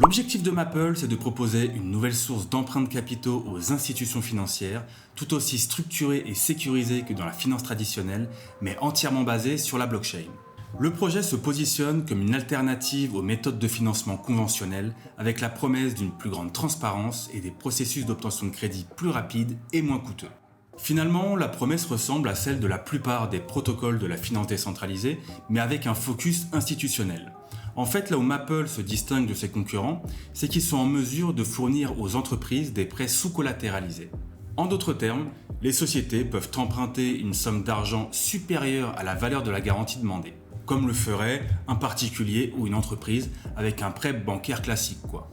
L'objectif de Maple, c'est de proposer une nouvelle source d'emprunt de capitaux aux institutions financières, tout aussi structurée et sécurisée que dans la finance traditionnelle, mais entièrement basée sur la blockchain. Le projet se positionne comme une alternative aux méthodes de financement conventionnelles, avec la promesse d'une plus grande transparence et des processus d'obtention de crédit plus rapides et moins coûteux. Finalement, la promesse ressemble à celle de la plupart des protocoles de la finance décentralisée, mais avec un focus institutionnel. En fait, là où Maple se distingue de ses concurrents, c'est qu'ils sont en mesure de fournir aux entreprises des prêts sous-collatéralisés. En d'autres termes, les sociétés peuvent emprunter une somme d'argent supérieure à la valeur de la garantie demandée, comme le ferait un particulier ou une entreprise avec un prêt bancaire classique, quoi.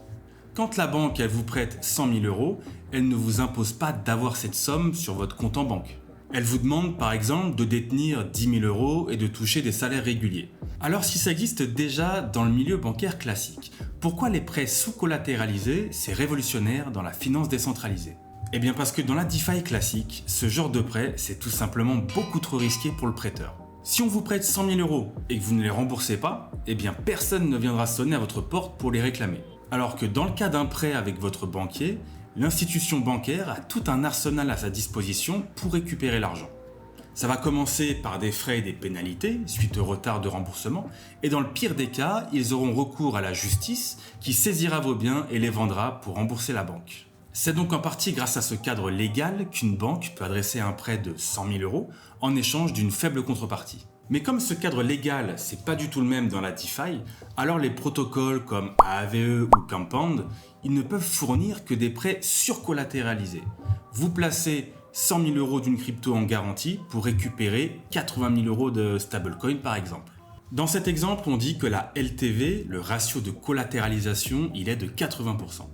Quand la banque elle vous prête 100 000 euros, elle ne vous impose pas d'avoir cette somme sur votre compte en banque. Elle vous demande par exemple de détenir 10 000 euros et de toucher des salaires réguliers. Alors si ça existe déjà dans le milieu bancaire classique, pourquoi les prêts sous-collatéralisés, c'est révolutionnaire dans la finance décentralisée? Eh bien parce que dans la DeFi classique, ce genre de prêt, c'est tout simplement beaucoup trop risqué pour le prêteur. Si on vous prête 100 000 euros et que vous ne les remboursez pas, eh bien personne ne viendra sonner à votre porte pour les réclamer. Alors que dans le cas d'un prêt avec votre banquier, l'institution bancaire a tout un arsenal à sa disposition pour récupérer l'argent. Ça va commencer par des frais et des pénalités suite au retard de remboursement, et dans le pire des cas, ils auront recours à la justice qui saisira vos biens et les vendra pour rembourser la banque. C'est donc en partie grâce à ce cadre légal qu'une banque peut adresser un prêt de 100 000 euros en échange d'une faible contrepartie. Mais comme ce cadre légal, c'est pas du tout le même dans la DeFi, alors les protocoles comme Aave ou Compound, ils ne peuvent fournir que des prêts surcollatéralisés. Vous placez 100 000 euros d'une crypto en garantie pour récupérer 80 000 euros de stablecoin par exemple. Dans cet exemple, on dit que la LTV, le ratio de collatéralisation, il est de 80%.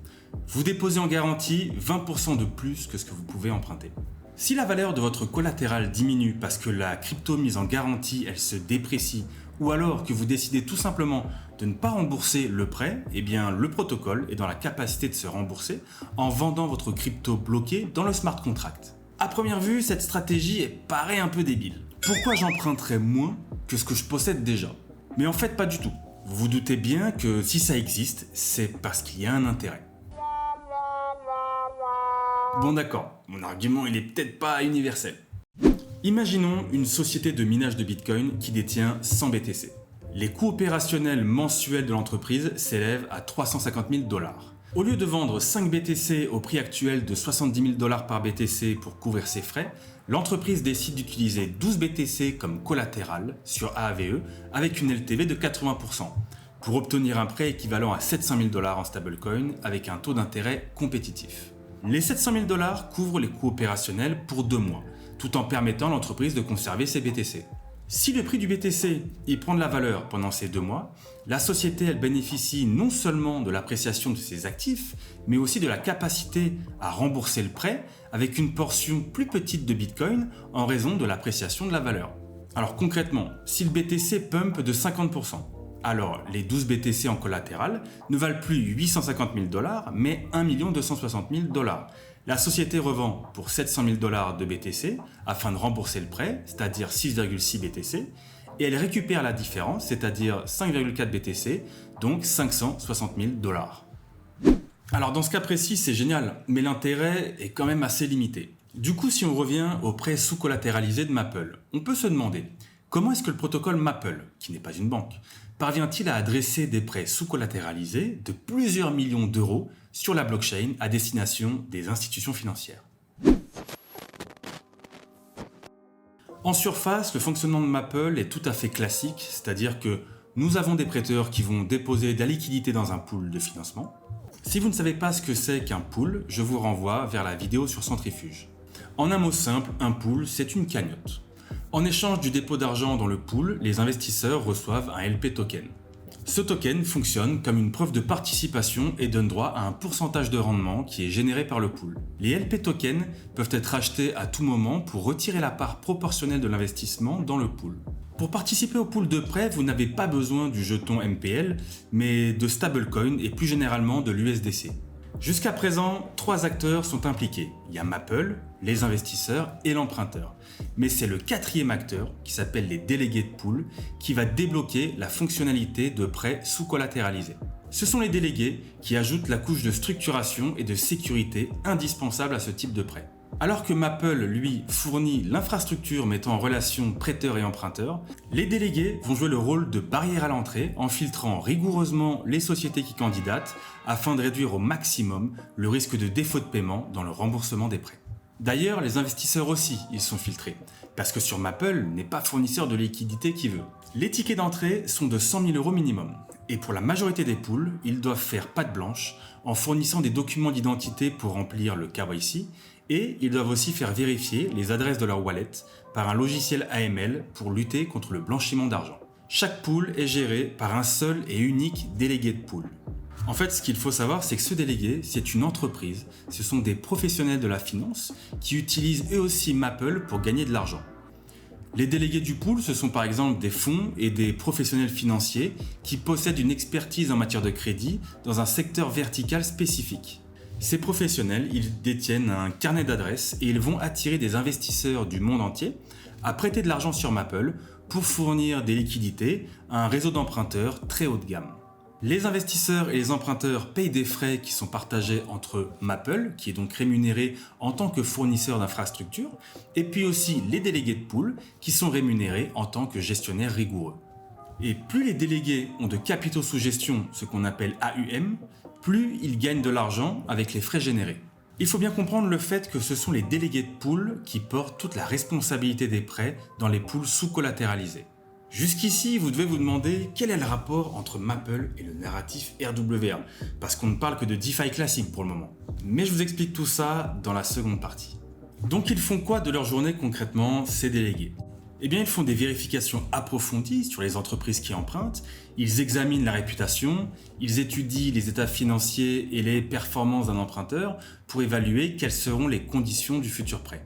Vous déposez en garantie 20% de plus que ce que vous pouvez emprunter. Si la valeur de votre collatéral diminue parce que la crypto mise en garantie, elle se déprécie, ou alors que vous décidez tout simplement de ne pas rembourser le prêt, eh bien le protocole est dans la capacité de se rembourser en vendant votre crypto bloquée dans le smart contract. À première vue, cette stratégie paraît un peu débile. Pourquoi j'emprunterais moins que ce que je possède déjà? Mais en fait, pas du tout. Vous vous doutez bien que si ça existe, c'est parce qu'il y a un intérêt. Bon d'accord, mon argument il est peut-être pas universel. Imaginons une société de minage de Bitcoin qui détient 100 BTC. Les coûts opérationnels mensuels de l'entreprise s'élèvent à 350 000 $. Au lieu de vendre 5 BTC au prix actuel de 70 000 $ par BTC pour couvrir ses frais, l'entreprise décide d'utiliser 12 BTC comme collatéral sur Aave avec une LTV de 80% pour obtenir un prêt équivalent à 700 000 $ en stablecoin avec un taux d'intérêt compétitif. Les 700 000 $ couvrent les coûts opérationnels pour 2 mois, tout en permettant à l'entreprise de conserver ses BTC. Si le prix du BTC y prend de la valeur pendant ces 2 mois, la société elle bénéficie non seulement de l'appréciation de ses actifs, mais aussi de la capacité à rembourser le prêt avec une portion plus petite de Bitcoin en raison de l'appréciation de la valeur. Alors concrètement, si le BTC pump de 50%, alors les 12 BTC en collatéral ne valent plus 850 000 $, mais 1 260 000 $. La société revend pour 700 000 $ de BTC afin de rembourser le prêt, c'est-à-dire 6,6 BTC, et elle récupère la différence, c'est-à-dire 5,4 BTC, donc 560 000 $. Alors dans ce cas précis, c'est génial, mais l'intérêt est quand même assez limité. Du coup, si on revient au prêt sous-collatéralisé de Maple, on peut se demander comment est-ce que le protocole Maple, qui n'est pas une banque, parvient-il à adresser des prêts sous-collatéralisés de plusieurs millions d'euros sur la blockchain à destination des institutions financières? En surface, le fonctionnement de Maple est tout à fait classique, c'est-à-dire que nous avons des prêteurs qui vont déposer de la liquidité dans un pool de financement. Si vous ne savez pas ce que c'est qu'un pool, je vous renvoie vers la vidéo sur Centrifuge. En un mot simple, un pool, c'est une cagnotte. En échange du dépôt d'argent dans le pool, les investisseurs reçoivent un LP token. Ce token fonctionne comme une preuve de participation et donne droit à un pourcentage de rendement qui est généré par le pool. Les LP tokens peuvent être achetés à tout moment pour retirer la part proportionnelle de l'investissement dans le pool. Pour participer au pool de prêt, vous n'avez pas besoin du jeton MPL, mais de stablecoin et plus généralement de l'USDC. Jusqu'à présent, 3 acteurs sont impliqués. Il y a Maple, les investisseurs et l'emprunteur. Mais c'est le 4e acteur, qui s'appelle les délégués de pool, qui va débloquer la fonctionnalité de prêt sous-collatéralisé. Ce sont les délégués qui ajoutent la couche de structuration et de sécurité indispensable à ce type de prêt. Alors que Maple, lui, fournit l'infrastructure mettant en relation prêteur et emprunteur, les délégués vont jouer le rôle de barrière à l'entrée en filtrant rigoureusement les sociétés qui candidatent afin de réduire au maximum le risque de défaut de paiement dans le remboursement des prêts. D'ailleurs, les investisseurs aussi, ils sont filtrés, parce que sur Maple n'est pas fournisseur de liquidité qui veut. Les tickets d'entrée sont de 100 000 € minimum, et pour la majorité des pools, ils doivent faire patte blanche en fournissant des documents d'identité pour remplir le KYC, et ils doivent aussi faire vérifier les adresses de leur wallet par un logiciel AML pour lutter contre le blanchiment d'argent. Chaque pool est géré par un seul et unique délégué de pool. En fait, ce qu'il faut savoir, c'est que ce délégué, c'est une entreprise, ce sont des professionnels de la finance qui utilisent eux aussi Maple pour gagner de l'argent. Les délégués du pool, ce sont par exemple des fonds et des professionnels financiers qui possèdent une expertise en matière de crédit dans un secteur vertical spécifique. Ces professionnels, ils détiennent un carnet d'adresses et ils vont attirer des investisseurs du monde entier à prêter de l'argent sur Maple pour fournir des liquidités à un réseau d'emprunteurs très haut de gamme. Les investisseurs et les emprunteurs payent des frais qui sont partagés entre Maple, qui est donc rémunéré en tant que fournisseur d'infrastructures, et puis aussi les délégués de pool, qui sont rémunérés en tant que gestionnaires rigoureux. Et plus les délégués ont de capitaux sous gestion, ce qu'on appelle AUM, plus ils gagnent de l'argent avec les frais générés. Il faut bien comprendre le fait que ce sont les délégués de pool qui portent toute la responsabilité des prêts dans les pools sous-collatéralisés. Jusqu'ici, vous devez vous demander quel est le rapport entre Maple et le narratif RWA, parce qu'on ne parle que de DeFi classique pour le moment. Mais je vous explique tout ça dans la seconde partie. Donc ils font quoi de leur journée concrètement, ces délégués ? Eh bien, ils font des vérifications approfondies sur les entreprises qui empruntent, ils examinent la réputation, ils étudient les états financiers et les performances d'un emprunteur pour évaluer quelles seront les conditions du futur prêt.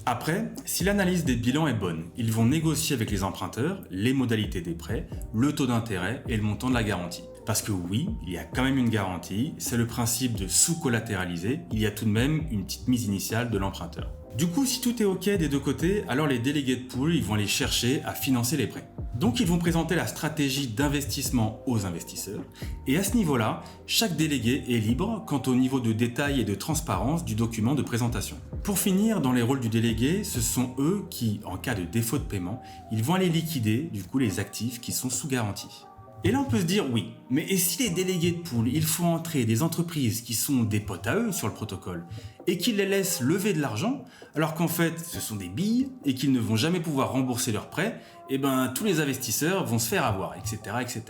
Après, si l'analyse des bilans est bonne, ils vont négocier avec les emprunteurs les modalités des prêts, le taux d'intérêt et le montant de la garantie. Parce que oui, il y a quand même une garantie, c'est le principe de sous-collatéraliser, il y a tout de même une petite mise initiale de l'emprunteur. Du coup, si tout est OK des deux côtés, alors les délégués de pool, ils vont aller chercher à financer les prêts. Donc ils vont présenter la stratégie d'investissement aux investisseurs, et à ce niveau-là, chaque délégué est libre quant au niveau de détail et de transparence du document de présentation. Pour finir, dans les rôles du délégué, ce sont eux qui, en cas de défaut de paiement, ils vont aller liquider du coup les actifs qui sont sous garantie. Et là on peut se dire oui, mais et si les délégués de pool, ils font entrer des entreprises qui sont des potes à eux sur le protocole et qu'ils les laissent lever de l'argent alors qu'en fait ce sont des billes et qu'ils ne vont jamais pouvoir rembourser leurs prêts, et ben tous les investisseurs vont se faire avoir, etc. etc.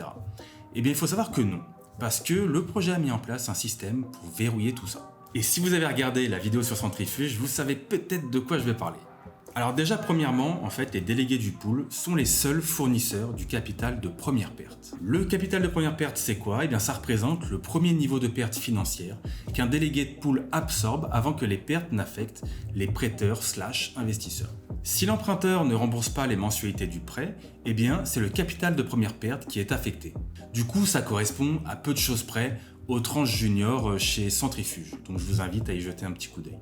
Et bien il faut savoir que non, parce que le projet a mis en place un système pour verrouiller tout ça. Et si vous avez regardé la vidéo sur Centrifuge, vous savez peut-être de quoi je vais parler. Alors déjà, premièrement, en fait, les délégués du pool sont les seuls fournisseurs du capital de première perte. Le capital de première perte, c'est quoi ? Eh bien, ça représente le premier niveau de perte financière qu'un délégué de pool absorbe avant que les pertes n'affectent les prêteurs/investisseurs. Si l'emprunteur ne rembourse pas les mensualités du prêt, eh bien, c'est le capital de première perte qui est affecté. Du coup, ça correspond à peu de choses près aux tranches juniors chez Centrifuge. Donc, je vous invite à y jeter un petit coup d'œil.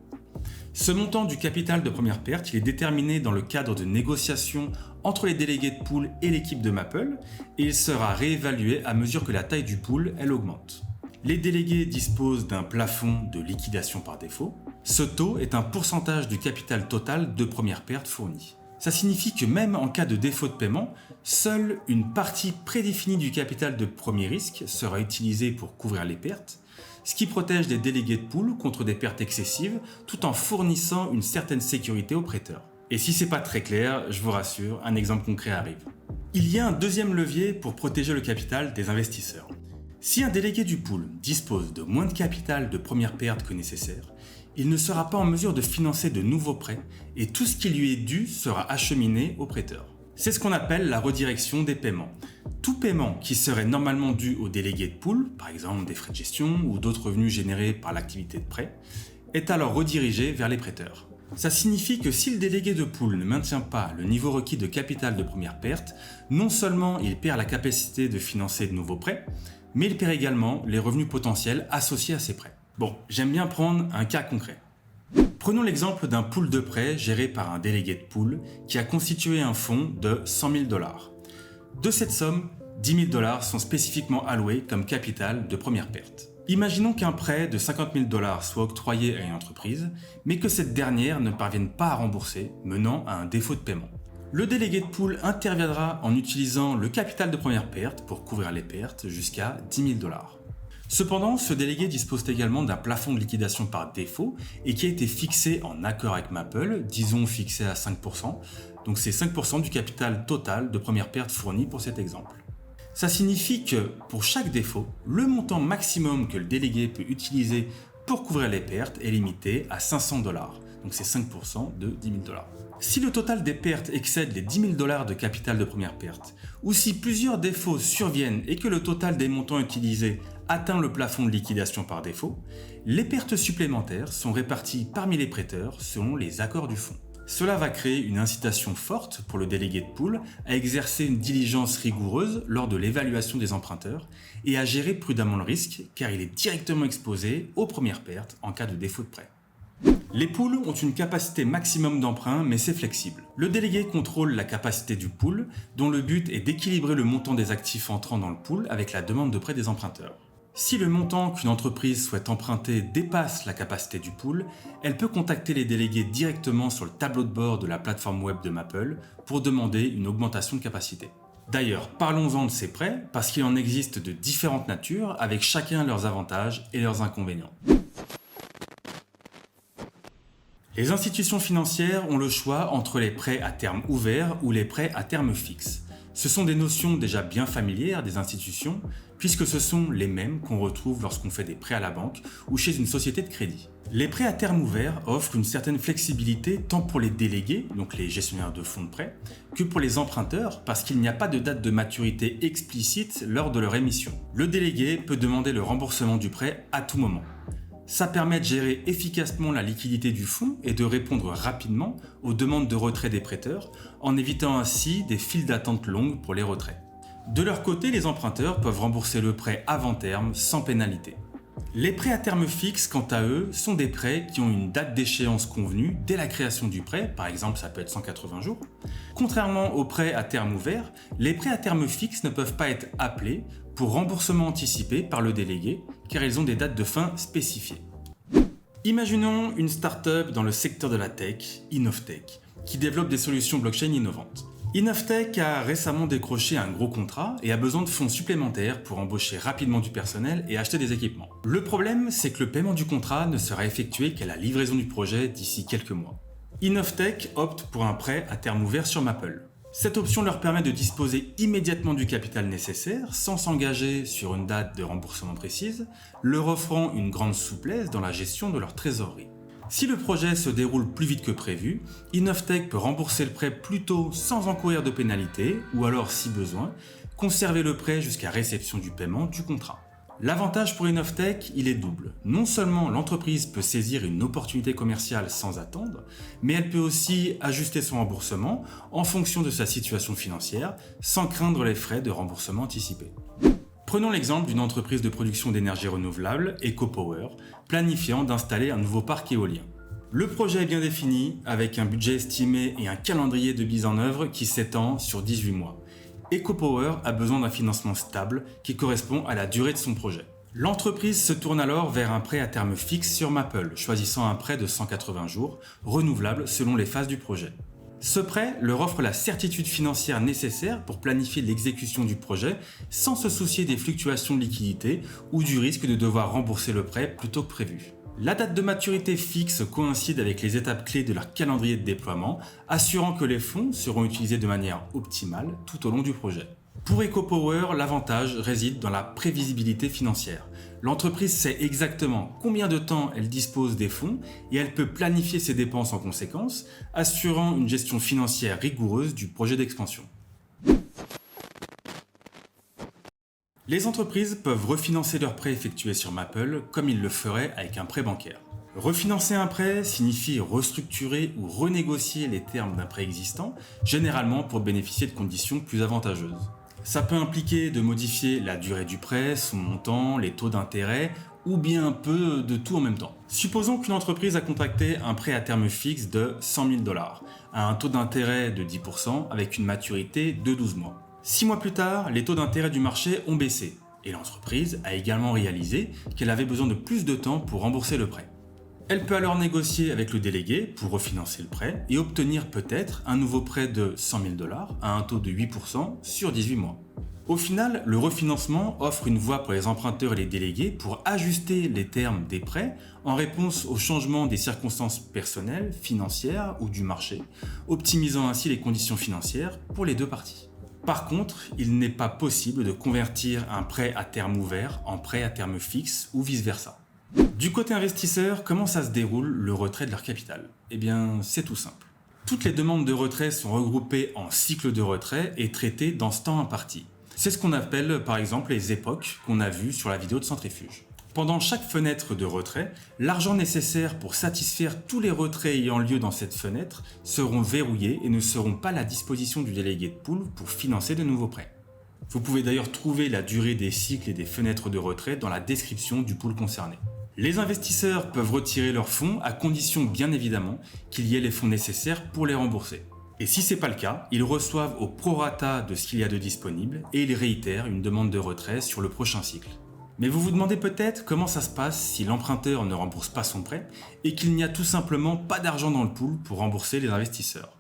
Ce montant du capital de première perte, il est déterminé dans le cadre de négociations entre les délégués de pool et l'équipe de Maple et il sera réévalué à mesure que la taille du pool, elle augmente. Les délégués disposent d'un plafond de liquidation par défaut. Ce taux est un pourcentage du capital total de première perte fourni. Ça signifie que même en cas de défaut de paiement, seule une partie prédéfinie du capital de premier risque sera utilisée pour couvrir les pertes, ce qui protège les délégués de pool contre des pertes excessives tout en fournissant une certaine sécurité aux prêteurs. Et si c'est pas très clair, je vous rassure, un exemple concret arrive. Il y a un deuxième levier pour protéger le capital des investisseurs. Si un délégué du pool dispose de moins de capital de première perte que nécessaire, il ne sera pas en mesure de financer de nouveaux prêts et tout ce qui lui est dû sera acheminé au prêteur. C'est ce qu'on appelle la redirection des paiements. Tout paiement qui serait normalement dû aux délégués de pool, par exemple des frais de gestion ou d'autres revenus générés par l'activité de prêt, est alors redirigé vers les prêteurs. Ça signifie que si le délégué de pool ne maintient pas le niveau requis de capital de première perte, non seulement il perd la capacité de financer de nouveaux prêts, mais il perd également les revenus potentiels associés à ces prêts. Bon, j'aime bien prendre un cas concret. Prenons l'exemple d'un pool de prêt géré par un délégué de pool qui a constitué un fonds de 100 000 $. De cette somme, 10 000 $ sont spécifiquement alloués comme capital de première perte. Imaginons qu'un prêt de 50 000 $ soit octroyé à une entreprise, mais que cette dernière ne parvienne pas à rembourser, menant à un défaut de paiement. Le délégué de pool interviendra en utilisant le capital de première perte pour couvrir les pertes jusqu'à 10 000 $. Cependant, ce délégué dispose également d'un plafond de liquidation par défaut et qui a été fixé en accord avec Maple, disons fixé à 5%, donc c'est 5% du capital total de première perte fourni pour cet exemple. Ça signifie que pour chaque défaut, le montant maximum que le délégué peut utiliser pour couvrir les pertes est limité à 500 $, donc c'est 5% de 10 000 $. Si le total des pertes excède les 10 000 $ de capital de première perte, ou si plusieurs défauts surviennent et que le total des montants utilisés atteint le plafond de liquidation par défaut, les pertes supplémentaires sont réparties parmi les prêteurs selon les accords du fonds. Cela va créer une incitation forte pour le délégué de pool à exercer une diligence rigoureuse lors de l'évaluation des emprunteurs et à gérer prudemment le risque car il est directement exposé aux premières pertes en cas de défaut de prêt. Les pools ont une capacité maximum d'emprunt mais c'est flexible. Le délégué contrôle la capacité du pool dont le but est d'équilibrer le montant des actifs entrant dans le pool avec la demande de prêt des emprunteurs. Si le montant qu'une entreprise souhaite emprunter dépasse la capacité du pool, elle peut contacter les délégués directement sur le tableau de bord de la plateforme web de Maple pour demander une augmentation de capacité. D'ailleurs, parlons-en de ces prêts parce qu'il en existe de différentes natures avec chacun leurs avantages et leurs inconvénients. Les institutions financières ont le choix entre les prêts à terme ouvert ou les prêts à terme fixe. Ce sont des notions déjà bien familières des institutions, puisque ce sont les mêmes qu'on retrouve lorsqu'on fait des prêts à la banque ou chez une société de crédit. Les prêts à terme ouvert offrent une certaine flexibilité tant pour les délégués, donc les gestionnaires de fonds de prêt, que pour les emprunteurs parce qu'il n'y a pas de date de maturité explicite lors de leur émission. Le délégué peut demander le remboursement du prêt à tout moment. Ça permet de gérer efficacement la liquidité du fonds et de répondre rapidement aux demandes de retrait des prêteurs en évitant ainsi des files d'attente longues pour les retraits. De leur côté, les emprunteurs peuvent rembourser le prêt avant terme sans pénalité. Les prêts à terme fixe, quant à eux, sont des prêts qui ont une date d'échéance convenue dès la création du prêt, par exemple ça peut être 180 jours. Contrairement aux prêts à terme ouvert, les prêts à terme fixe ne peuvent pas être appelés pour remboursement anticipé par le délégué car ils ont des dates de fin spécifiées. Imaginons une start-up dans le secteur de la tech, Innovatech, qui développe des solutions blockchain innovantes. Innovatech a récemment décroché un gros contrat et a besoin de fonds supplémentaires pour embaucher rapidement du personnel et acheter des équipements. Le problème, c'est que le paiement du contrat ne sera effectué qu'à la livraison du projet d'ici quelques mois. Innovatech opte pour un prêt à terme ouvert sur Maple. Cette option leur permet de disposer immédiatement du capital nécessaire sans s'engager sur une date de remboursement précise, leur offrant une grande souplesse dans la gestion de leur trésorerie. Si le projet se déroule plus vite que prévu, Innovatech peut rembourser le prêt plus tôt sans encourir de pénalité ou alors, si besoin, conserver le prêt jusqu'à réception du paiement du contrat. L'avantage pour Innovatech, il est double. Non seulement l'entreprise peut saisir une opportunité commerciale sans attendre, mais elle peut aussi ajuster son remboursement en fonction de sa situation financière sans craindre les frais de remboursement anticipés. Prenons l'exemple d'une entreprise de production d'énergie renouvelable, EcoPower, planifiant d'installer un nouveau parc éolien. Le projet est bien défini, avec un budget estimé et un calendrier de mise en œuvre qui s'étend sur 18 mois. EcoPower a besoin d'un financement stable qui correspond à la durée de son projet. L'entreprise se tourne alors vers un prêt à terme fixe sur Maple, choisissant un prêt de 180 jours, renouvelable selon les phases du projet. Ce prêt leur offre la certitude financière nécessaire pour planifier l'exécution du projet sans se soucier des fluctuations de liquidité ou du risque de devoir rembourser le prêt plus tôt que prévu. La date de maturité fixe coïncide avec les étapes clés de leur calendrier de déploiement, assurant que les fonds seront utilisés de manière optimale tout au long du projet. Pour EcoPower, l'avantage réside dans la prévisibilité financière. L'entreprise sait exactement combien de temps elle dispose des fonds et elle peut planifier ses dépenses en conséquence, assurant une gestion financière rigoureuse du projet d'expansion. Les entreprises peuvent refinancer leurs prêts effectués sur Maple comme ils le feraient avec un prêt bancaire. Refinancer un prêt signifie restructurer ou renégocier les termes d'un prêt existant, généralement pour bénéficier de conditions plus avantageuses. Ça peut impliquer de modifier la durée du prêt, son montant, les taux d'intérêt, ou bien un peu de tout en même temps. Supposons qu'une entreprise a contracté un prêt à terme fixe de 100 000 $, à un taux d'intérêt de 10% avec une maturité de 12 mois. 6 mois plus tard, les taux d'intérêt du marché ont baissé, et l'entreprise a également réalisé qu'elle avait besoin de plus de temps pour rembourser le prêt. Elle peut alors négocier avec le délégué pour refinancer le prêt et obtenir peut-être un nouveau prêt de 100 000 $ à un taux de 8% sur 18 mois. Au final, le refinancement offre une voie pour les emprunteurs et les délégués pour ajuster les termes des prêts en réponse au changement des circonstances personnelles, financières ou du marché, optimisant ainsi les conditions financières pour les deux parties. Par contre, il n'est pas possible de convertir un prêt à terme ouvert en prêt à terme fixe ou vice-versa. Du côté investisseur, comment ça se déroule le retrait de leur capital? Eh bien, c'est tout simple. Toutes les demandes de retrait sont regroupées en cycles de retrait et traitées dans ce temps imparti. C'est ce qu'on appelle par exemple les époques qu'on a vues sur la vidéo de Centrifuge. Pendant chaque fenêtre de retrait, l'argent nécessaire pour satisfaire tous les retraits ayant lieu dans cette fenêtre seront verrouillés et ne seront pas à la disposition du délégué de pool pour financer de nouveaux prêts. Vous pouvez d'ailleurs trouver la durée des cycles et des fenêtres de retrait dans la description du pool concerné. Les investisseurs peuvent retirer leurs fonds à condition bien évidemment qu'il y ait les fonds nécessaires pour les rembourser. Et si ce n'est pas le cas, ils reçoivent au prorata de ce qu'il y a de disponible et ils réitèrent une demande de retrait sur le prochain cycle. Mais vous vous demandez peut-être comment ça se passe si l'emprunteur ne rembourse pas son prêt et qu'il n'y a tout simplement pas d'argent dans le pool pour rembourser les investisseurs.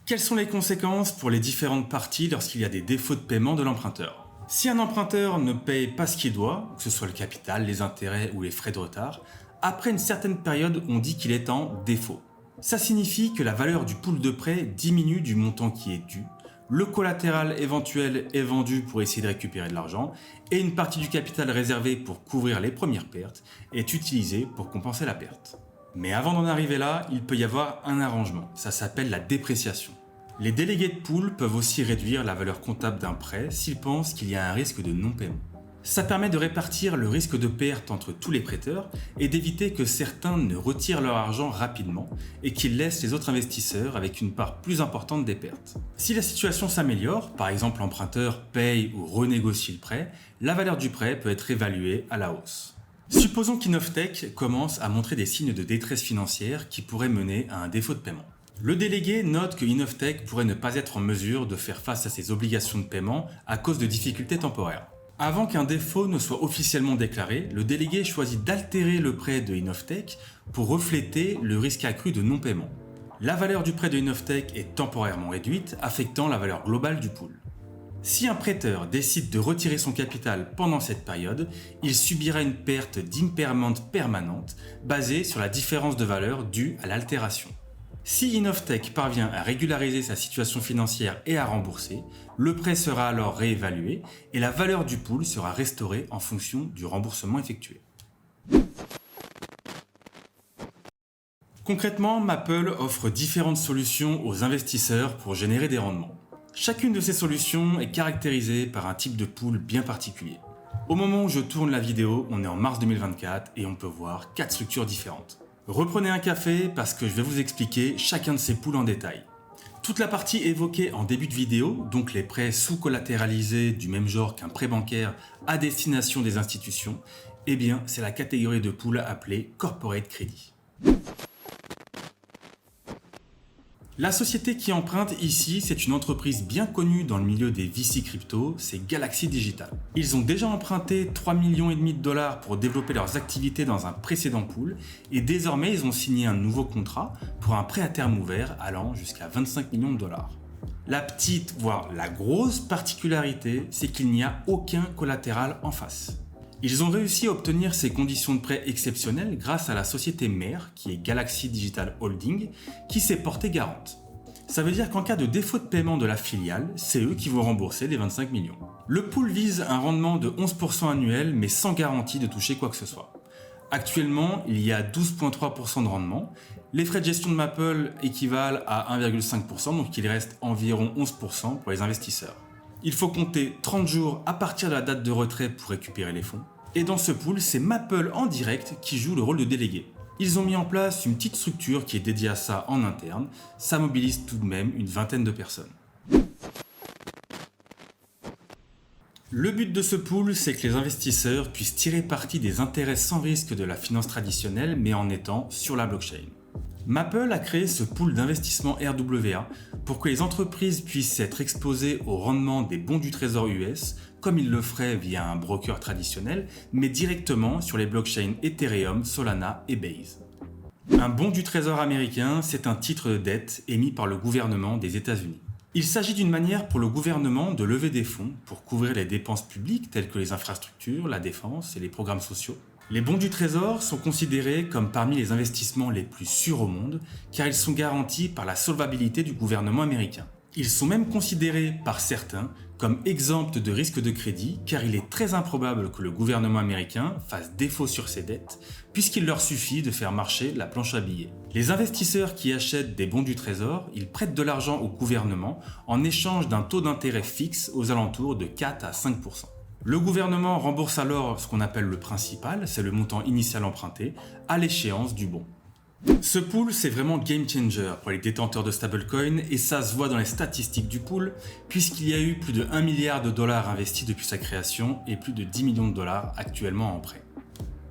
Quelles sont les conséquences pour les différentes parties lorsqu'il y a des défauts de paiement de l'emprunteur? Si un emprunteur ne paye pas ce qu'il doit, que ce soit le capital, les intérêts ou les frais de retard, après une certaine période, on dit qu'il est en défaut. Ça signifie que la valeur du pool de prêt diminue du montant qui est dû, le collatéral éventuel est vendu pour essayer de récupérer de l'argent et une partie du capital réservé pour couvrir les premières pertes est utilisée pour compenser la perte. Mais avant d'en arriver là, il peut y avoir un arrangement, ça s'appelle la dépréciation. Les délégués de pool peuvent aussi réduire la valeur comptable d'un prêt s'ils pensent qu'il y a un risque de non-paiement. Ça permet de répartir le risque de perte entre tous les prêteurs et d'éviter que certains ne retirent leur argent rapidement et qu'ils laissent les autres investisseurs avec une part plus importante des pertes. Si la situation s'améliore, par exemple l'emprunteur paye ou renégocie le prêt, la valeur du prêt peut être évaluée à la hausse. Supposons qu'Innovatech commence à montrer des signes de détresse financière qui pourraient mener à un défaut de paiement. Le délégué note que Innovatech pourrait ne pas être en mesure de faire face à ses obligations de paiement à cause de difficultés temporaires. Avant qu'un défaut ne soit officiellement déclaré, le délégué choisit d'altérer le prêt de Innovatech pour refléter le risque accru de non-paiement. La valeur du prêt de Innovatech est temporairement réduite, affectant la valeur globale du pool. Si un prêteur décide de retirer son capital pendant cette période, il subira une perte d'impairment permanente basée sur la différence de valeur due à l'altération. Si Innovatech parvient à régulariser sa situation financière et à rembourser, le prêt sera alors réévalué et la valeur du pool sera restaurée en fonction du remboursement effectué. Concrètement, Maple offre différentes solutions aux investisseurs pour générer des rendements. Chacune de ces solutions est caractérisée par un type de pool bien particulier. Au moment où je tourne la vidéo, on est en mars 2024 et on peut voir 4 structures différentes. Reprenez un café parce que je vais vous expliquer chacun de ces pools en détail. Toute la partie évoquée en début de vidéo, donc les prêts sous-collatéralisés du même genre qu'un prêt bancaire à destination des institutions, eh bien c'est la catégorie de pool appelée Corporate Credit. La société qui emprunte ici, c'est une entreprise bien connue dans le milieu des VC crypto, c'est Galaxy Digital. Ils ont déjà emprunté 3,5 millions de dollars pour développer leurs activités dans un précédent pool et désormais ils ont signé un nouveau contrat pour un prêt à terme ouvert allant jusqu'à 25 millions de dollars. La petite, voire la grosse particularité, c'est qu'il n'y a aucun collatéral en face. Ils ont réussi à obtenir ces conditions de prêt exceptionnelles grâce à la société mère, qui est Galaxy Digital Holding, qui s'est portée garante. Ça veut dire qu'en cas de défaut de paiement de la filiale, c'est eux qui vont rembourser les 25 millions. Le pool vise un rendement de 11% annuel, mais sans garantie de toucher quoi que ce soit. Actuellement, il y a 12,3% de rendement. Les frais de gestion de Maple équivalent à 1,5%, donc il reste environ 11% pour les investisseurs. Il faut compter 30 jours à partir de la date de retrait pour récupérer les fonds. Et dans ce pool, c'est Maple en direct qui joue le rôle de délégué. Ils ont mis en place une petite structure qui est dédiée à ça en interne. Ça mobilise tout de même une vingtaine de personnes. Le but de ce pool, c'est que les investisseurs puissent tirer parti des intérêts sans risque de la finance traditionnelle, mais en étant sur la blockchain. Maple a créé ce pool d'investissement RWA pour que les entreprises puissent être exposées au rendement des bons du trésor US, comme ils le feraient via un broker traditionnel, mais directement sur les blockchains Ethereum, Solana et Base. Un bon du trésor américain, c'est un titre de dette émis par le gouvernement des États-Unis. Il s'agit d'une manière pour le gouvernement de lever des fonds pour couvrir les dépenses publiques telles que les infrastructures, la défense et les programmes sociaux. Les bons du trésor sont considérés comme parmi les investissements les plus sûrs au monde car ils sont garantis par la solvabilité du gouvernement américain. Ils sont même considérés par certains comme exempts de risque de crédit car il est très improbable que le gouvernement américain fasse défaut sur ses dettes puisqu'il leur suffit de faire marcher la planche à billets. Les investisseurs qui achètent des bons du trésor, ils prêtent de l'argent au gouvernement en échange d'un taux d'intérêt fixe aux alentours de 4 à 5%. Le gouvernement rembourse alors ce qu'on appelle le principal, c'est le montant initial emprunté, à l'échéance du bon. Ce pool, c'est vraiment game changer pour les détenteurs de stablecoin et ça se voit dans les statistiques du pool puisqu'il y a eu plus de 1 milliard de dollars investis depuis sa création et plus de 10 millions de dollars actuellement en prêt.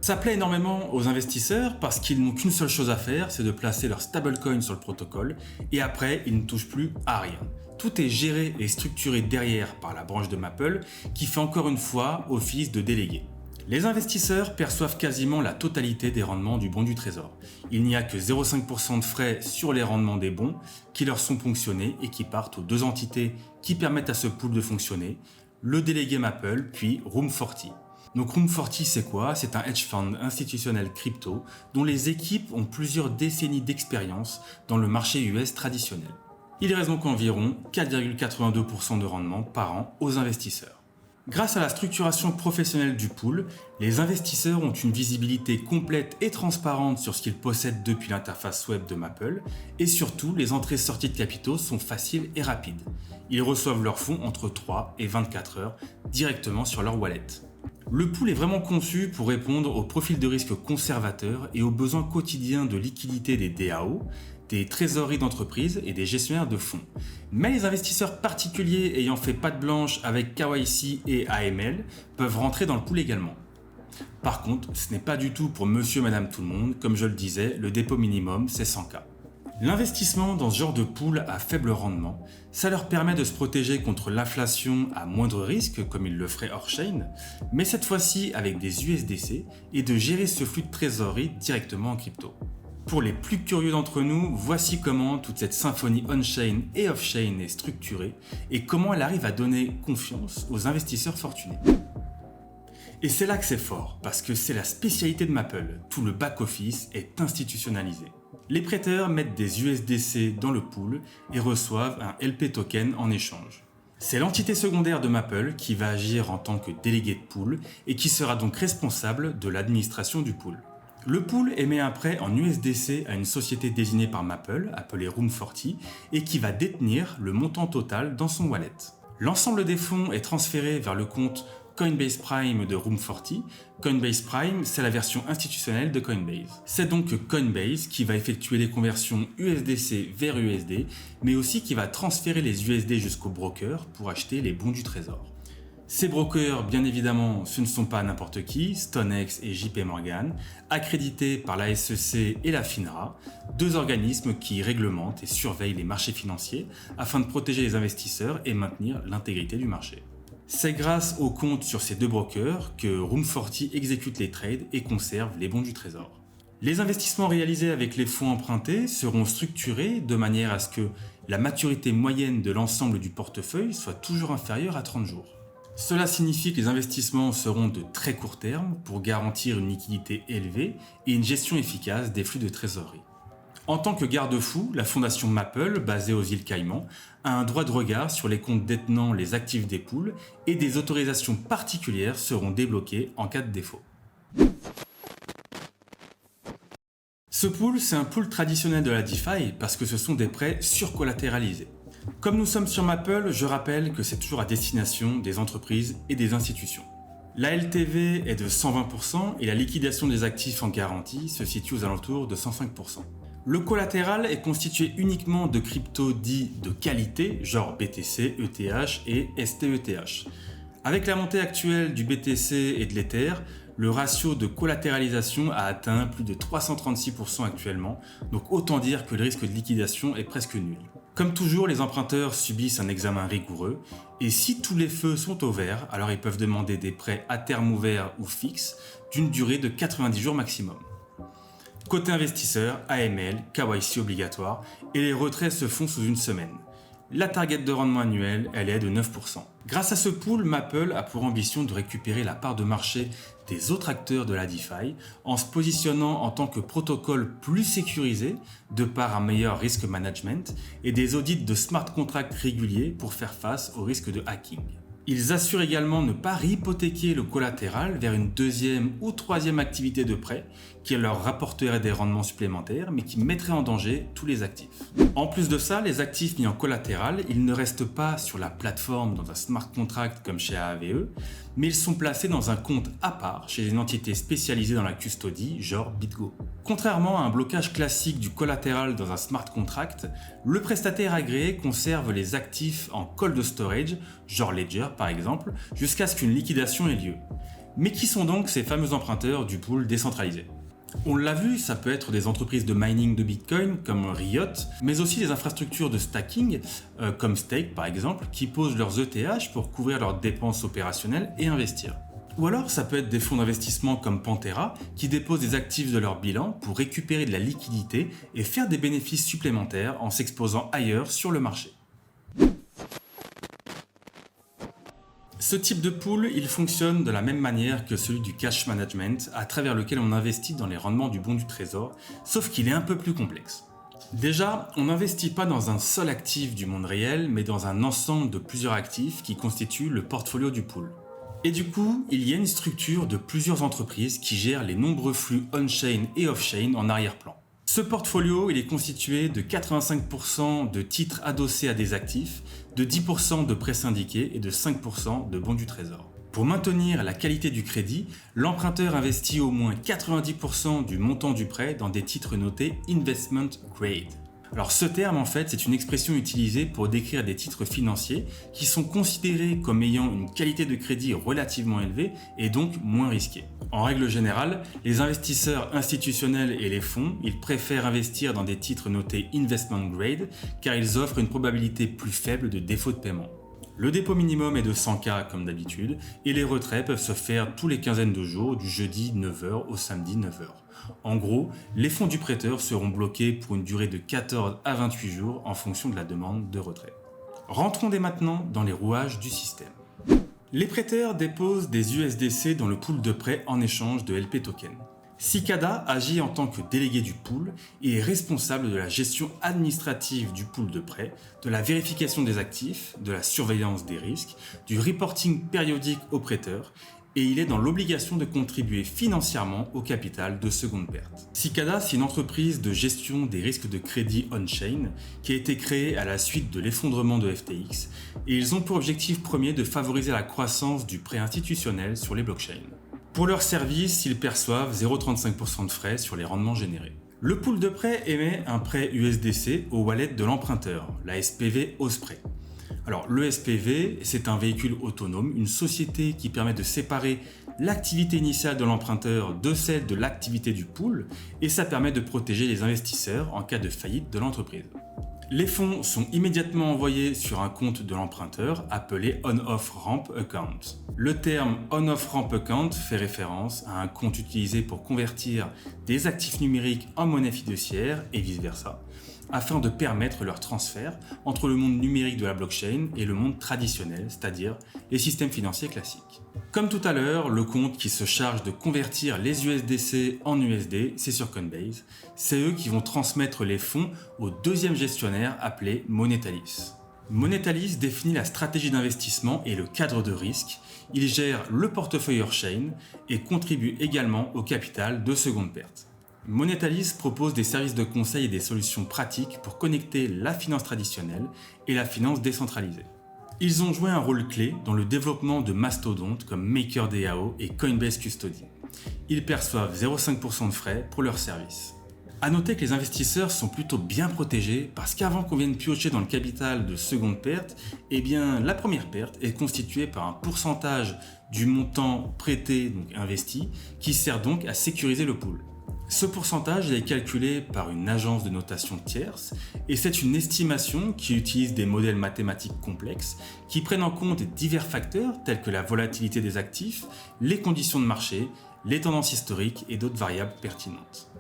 Ça plaît énormément aux investisseurs parce qu'ils n'ont qu'une seule chose à faire, c'est de placer leur stablecoin sur le protocole et après, ils ne touchent plus à rien. Tout est géré et structuré derrière par la branche de Maple qui fait encore une fois office de délégué. Les investisseurs perçoivent quasiment la totalité des rendements du bon du trésor. Il n'y a que 0,5% de frais sur les rendements des bons qui leur sont ponctionnés et qui partent aux deux entités qui permettent à ce pool de fonctionner, le délégué Maple puis Room40. Donc Room40 c'est quoi? C'est un hedge fund institutionnel crypto dont les équipes ont plusieurs décennies d'expérience dans le marché US traditionnel. Il reste donc environ 4,82% de rendement par an aux investisseurs. Grâce à la structuration professionnelle du pool, les investisseurs ont une visibilité complète et transparente sur ce qu'ils possèdent depuis l'interface web de Maple et surtout les entrées-sorties de capitaux sont faciles et rapides. Ils reçoivent leurs fonds entre 3 et 24 heures directement sur leur wallet. Le pool est vraiment conçu pour répondre aux profils de risque conservateurs et aux besoins quotidiens de liquidité des DAO, des trésoreries d'entreprises et des gestionnaires de fonds. Mais les investisseurs particuliers ayant fait patte blanche avec KYC et AML peuvent rentrer dans le pool également. Par contre, ce n'est pas du tout pour monsieur, madame, tout le monde. Comme je le disais, le dépôt minimum, c'est 100K. L'investissement dans ce genre de pool à faible rendement, ça leur permet de se protéger contre l'inflation à moindre risque, comme ils le feraient hors-chain, mais cette fois-ci avec des USDC et de gérer ce flux de trésorerie directement en crypto. Pour les plus curieux d'entre nous, voici comment toute cette symphonie on-chain et off-chain est structurée et comment elle arrive à donner confiance aux investisseurs fortunés. Et c'est là que c'est fort, parce que c'est la spécialité de Maple, tout le back-office est institutionnalisé. Les prêteurs mettent des USDC dans le pool et reçoivent un LP token en échange. C'est l'entité secondaire de Maple qui va agir en tant que délégué de pool et qui sera donc responsable de l'administration du pool. Le pool émet un prêt en USDC à une société désignée par Maple, appelée Room40, et qui va détenir le montant total dans son wallet. L'ensemble des fonds est transféré vers le compte Coinbase Prime de Room40. Coinbase Prime, c'est la version institutionnelle de Coinbase. C'est donc Coinbase qui va effectuer les conversions USDC vers USD, mais aussi qui va transférer les USD jusqu'au broker pour acheter les bons du trésor. Ces brokers, bien évidemment, ce ne sont pas n'importe qui, StoneX et JP Morgan, accrédités par la SEC et la FINRA, deux organismes qui réglementent et surveillent les marchés financiers afin de protéger les investisseurs et maintenir l'intégrité du marché. C'est grâce aux comptes sur ces deux brokers que Room40 exécute les trades et conserve les bons du trésor. Les investissements réalisés avec les fonds empruntés seront structurés de manière à ce que la maturité moyenne de l'ensemble du portefeuille soit toujours inférieure à 30 jours. Cela signifie que les investissements seront de très court terme pour garantir une liquidité élevée et une gestion efficace des flux de trésorerie. En tant que garde-fou, la fondation Maple, basée aux îles Caïmans, a un droit de regard sur les comptes détenant les actifs des pools et des autorisations particulières seront débloquées en cas de défaut. Ce pool, c'est un pool traditionnel de la DeFi parce que ce sont des prêts surcollatéralisés. Comme nous sommes sur Maple, je rappelle que c'est toujours à destination des entreprises et des institutions. La LTV est de 120% et la liquidation des actifs en garantie se situe aux alentours de 105%. Le collatéral est constitué uniquement de cryptos dits de qualité, genre BTC, ETH et STETH. Avec la montée actuelle du BTC et de l'Ether, le ratio de collatéralisation a atteint plus de 336% actuellement, donc autant dire que le risque de liquidation est presque nul. Comme toujours, les emprunteurs subissent un examen rigoureux, et si tous les feux sont au vert, alors ils peuvent demander des prêts à terme ouvert ou fixe d'une durée de 90 jours maximum. Côté investisseur, AML, KYC obligatoire, et les retraits se font sous une semaine. La target de rendement annuel, elle est de 9%. Grâce à ce pool, Maple a pour ambition de récupérer la part de marché des autres acteurs de la DeFi en se positionnant en tant que protocole plus sécurisé de par un meilleur risk management et des audits de smart contracts réguliers pour faire face au risque de hacking. Ils assurent également ne pas hypothéquer le collatéral vers une deuxième ou troisième activité de prêt qui leur rapporterait des rendements supplémentaires mais qui mettrait en danger tous les actifs. En plus de ça, les actifs mis en collatéral, ils ne restent pas sur la plateforme dans un smart contract comme chez AAVE, mais ils sont placés dans un compte à part chez une entité spécialisée dans la custody, genre BitGo. Contrairement à un blocage classique du collatéral dans un smart contract, le prestataire agréé conserve les actifs en cold storage, genre Ledger par exemple, jusqu'à ce qu'une liquidation ait lieu. Mais qui sont donc ces fameux emprunteurs du pool décentralisé ? On l'a vu, ça peut être des entreprises de mining de Bitcoin comme Riot, mais aussi des infrastructures de stacking comme Stake par exemple, qui posent leurs ETH pour couvrir leurs dépenses opérationnelles et investir. Ou alors ça peut être des fonds d'investissement comme Pantera qui déposent des actifs de leur bilan pour récupérer de la liquidité et faire des bénéfices supplémentaires en s'exposant ailleurs sur le marché. Ce type de pool, il fonctionne de la même manière que celui du cash management, à travers lequel on investit dans les rendements du bon du trésor, sauf qu'il est un peu plus complexe. Déjà, on n'investit pas dans un seul actif du monde réel, mais dans un ensemble de plusieurs actifs qui constituent le portfolio du pool. Et du coup, il y a une structure de plusieurs entreprises qui gèrent les nombreux flux on-chain et off-chain en arrière-plan. Ce portfolio, il est constitué de 85% de titres adossés à des actifs, de 10% de prêts syndiqués et de 5% de bons du trésor. Pour maintenir la qualité du crédit, l'emprunteur investit au moins 90% du montant du prêt dans des titres notés Investment Grade. Alors ce terme en fait c'est une expression utilisée pour décrire des titres financiers qui sont considérés comme ayant une qualité de crédit relativement élevée et donc moins risquée. En règle générale, les investisseurs institutionnels et les fonds, ils préfèrent investir dans des titres notés Investment Grade car ils offrent une probabilité plus faible de défaut de paiement. Le dépôt minimum est de 100K comme d'habitude et les retraits peuvent se faire tous les quinzaines de jours du jeudi 9h au samedi 9h. En gros, les fonds du prêteur seront bloqués pour une durée de 14 à 28 jours en fonction de la demande de retrait. Rentrons dès maintenant dans les rouages du système. Les prêteurs déposent des USDC dans le pool de prêt en échange de LP tokens. Cicada agit en tant que délégué du pool et est responsable de la gestion administrative du pool de prêt, de la vérification des actifs, de la surveillance des risques, du reporting périodique aux prêteurs et il est dans l'obligation de contribuer financièrement au capital de seconde perte. Cicada, c'est une entreprise de gestion des risques de crédit on-chain qui a été créée à la suite de l'effondrement de FTX et ils ont pour objectif premier de favoriser la croissance du prêt institutionnel sur les blockchains. Pour leur service, ils perçoivent 0,35% de frais sur les rendements générés. Le pool de prêt émet un prêt USDC au wallet de l'emprunteur, la SPV Osprey. Alors le SPV, c'est un véhicule autonome, une société qui permet de séparer l'activité initiale de l'emprunteur de celle de l'activité du pool et ça permet de protéger les investisseurs en cas de faillite de l'entreprise. Les fonds sont immédiatement envoyés sur un compte de l'emprunteur appelé On-Off Ramp Account. Le terme On-Off Ramp Account fait référence à un compte utilisé pour convertir des actifs numériques en monnaie fiduciaire et vice-versa, afin de permettre leur transfert entre le monde numérique de la blockchain et le monde traditionnel, c'est-à-dire les systèmes financiers classiques. Comme tout à l'heure, le compte qui se charge de convertir les USDC en USD, c'est sur Coinbase. C'est eux qui vont transmettre les fonds au deuxième gestionnaire appelé Monetalis. Monetalis définit la stratégie d'investissement et le cadre de risque. Il gère le portefeuille hors-chain et contribue également au capital de seconde perte. Monetalis propose des services de conseil et des solutions pratiques pour connecter la finance traditionnelle et la finance décentralisée. Ils ont joué un rôle clé dans le développement de mastodontes comme MakerDAO et Coinbase Custody. Ils perçoivent 0,5% de frais pour leurs services. A noter que les investisseurs sont plutôt bien protégés parce qu'avant qu'on vienne piocher dans le capital de seconde perte, eh bien la première perte est constituée par un pourcentage du montant prêté, donc investi, qui sert donc à sécuriser le pool. Ce pourcentage est calculé par une agence de notation tierce et c'est une estimation qui utilise des modèles mathématiques complexes qui prennent en compte divers facteurs tels que la volatilité des actifs, les conditions de marché, les tendances historiques et d'autres variables pertinentes.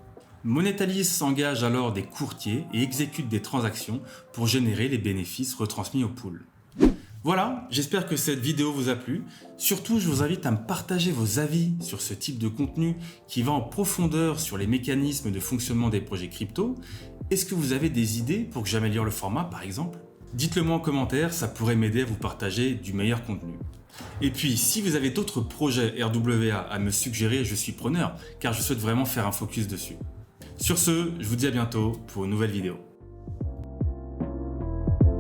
Monetalyz s'engage alors des courtiers et exécute des transactions pour générer les bénéfices retransmis au pool. Voilà, j'espère que cette vidéo vous a plu. Surtout, je vous invite à me partager vos avis sur ce type de contenu qui va en profondeur sur les mécanismes de fonctionnement des projets crypto. Est-ce que vous avez des idées pour que j'améliore le format par exemple? Dites-le moi en commentaire, ça pourrait m'aider à vous partager du meilleur contenu. Et puis, si vous avez d'autres projets RWA à me suggérer, je suis preneur, car je souhaite vraiment faire un focus dessus. Sur ce, je vous dis à bientôt pour une nouvelle vidéo.